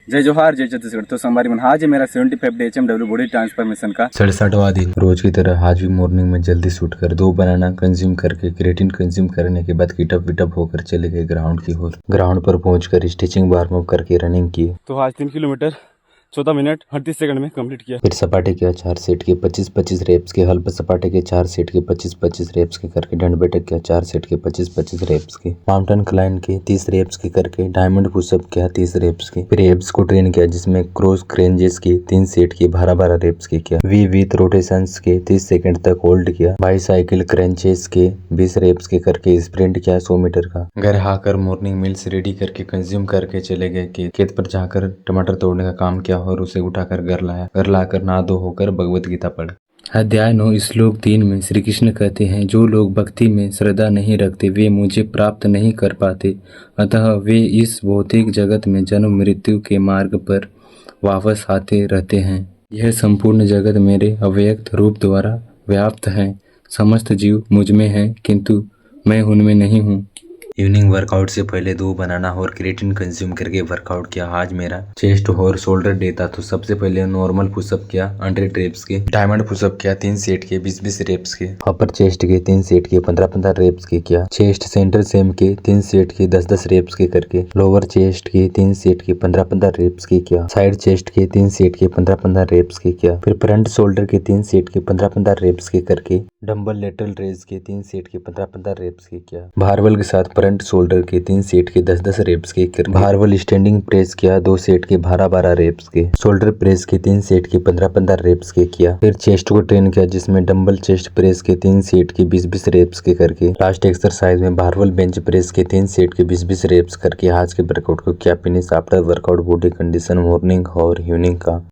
जय जोहार जय छत्तीसगढ़। तो सोमवार में आज है मेरा 75 डे HMW बॉडी ट्रांसफॉर्मेशन का 67वां दिन। रोज की तरह आज भी मॉर्निंग में जल्दी से उठकर 2 बनाना कंज्यूम करके क्रेटिन कंज्यूम करने के बाद किटअप विटअप होकर चले गए ग्राउंड की ओर। ग्राउंड पर पहुंचकर स्ट्रेचिंग वार्म अप करके रनिंग किए। तो आज 3 किलोमीटर 14 मिनट 38 सेकंड में कंप्लीट किया। फिर सपाटे किया 4 सेट के 25-25 रेप्स के। हल्प सपाटे के 4 सेट के 25-25 रेप्स के करके दंड बैठक किया 4 सेट के 25-25 रेप्स के। माउंटेन क्लाइंब के 30 रेप्स के करके डायमंड पुशअप किया 30 रेप्स के। फिर एब्स को ट्रेन किया जिसमें क्रॉस क्रेंजेस के 3 सेट के 12-12 रेप्स के किया। वी विथ रोटेशंस के 30 सेकंड तक होल्ड किया। बाईसाइकिल क्रंचेस के 20 रेप्स के करके स्प्रिंट किया 100 मीटर का। घर आकर मॉर्निंग मील्स रेडी करके कंज्यूम करके चले गए कि खेत पर जाकर टमाटर तोड़ने का काम किया और उसे उठाकर घर लाया। घर लाकर नहा धो होकर भगवत गीता पढ़। अध्याय 9 श्लोक 3 में श्री कृष्ण कहते हैं, जो लोग भक्ति में श्रद्धा नहीं रखते वे मुझे प्राप्त नहीं कर पाते, अतः वे इस भौतिक जगत में जन्म मृत्यु के मार्ग पर वापस आते रहते हैं। यह संपूर्ण जगत मेरे अव्यक्त रूप द्वारा व्याप्त है। समस्त जीव मुझ में हैं किंतु मैं उनमें नहीं हूँ। इवनिंग वर्कआउट से पहले 2 बनाना और क्रेटिन कंज्यूम करके वर्कआउट किया। आज मेरा चेस्ट और शोल्डर डे था तो सबसे पहले नॉर्मल पुशअप किया 100 रेप्स के। डायमंड पुशअप किया 3 सेट के 20-20 रेप्स के। अपर चेस्ट के 3 सेट के 15-15 रेप्स के किया। चेस्ट सेंटर सेम के 3 सेट के 10-10 रेप्स के करके। लोअर चेस्ट के 3 सेट के 15-15 रेप्स के किया। साइड चेस्ट के 3 सेट के 15-15 रेप्स के किया। फिर फ्रंट शोल्डर के 3 सेट के 15-15 रेप्स के करके डंबल लेटरल रेज के 3 सेट के 15-15 रेप्स के किया। बारबल के साथ फ्रंट शोल्डर के 3 सेट के 10-10 रेप्स के करके बारबल स्टैंडिंग प्रेस किया 2 सेट के 12-12 रेप्स के। शोल्डर प्रेस के 3 सेट के 15-15 रेप्स के किया। फिर चेस्ट को ट्रेन किया जिसमें डंबल चेस्ट प्रेस के 3 सेट के 20-20 रेप्स के करके। लास्ट एक्सरसाइज में बारबल बेंच प्रेस के 3 सेट के 20-20 रेप्स करके आज के वर्कआउट को किया finish. After workout body condition morning और इवनिंग का